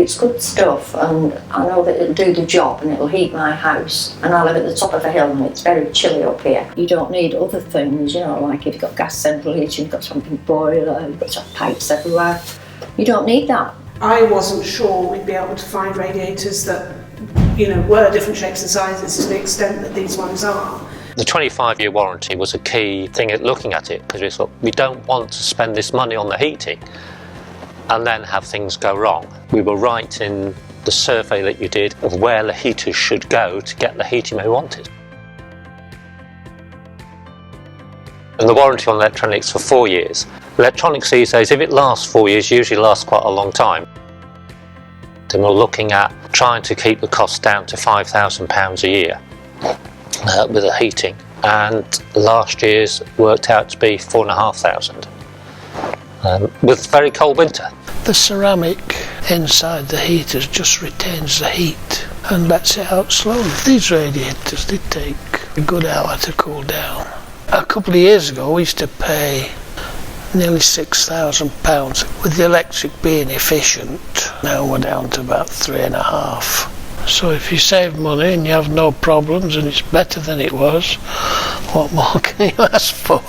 It's good stuff, and I know that it'll do the job and it'll heat my house. And I live at the top of a hill and it's very chilly up here. You don't need other things, you know, like if you've got gas central heating, you've got something boiler, you've got to have pipes everywhere. You don't need that. I wasn't sure we'd be able to find radiators that, you know, were different shapes and sizes to the extent that these ones are. The 25-year warranty was a key thing at looking at it, because we thought we don't want to spend this money on the heating and then have things go wrong. We were right in the survey that you did of where the heaters should go to get the heating we wanted. And the warranty on electronics for 4 years. Electronics these days, if it lasts 4 years, usually lasts quite a long time. Then we're looking at trying to keep the cost down to £5,000 a year with the heating. And last year's worked out to be £4,500 with very cold winter. The ceramic inside the heaters just retains the heat and lets it out slowly. These radiators, they take a good hour to cool down. A couple of years ago we used to pay nearly £6,000 with the electric being efficient. Now we're down to about 3.5. So if you save money and you have no problems and it's better than it was, what more can you ask for?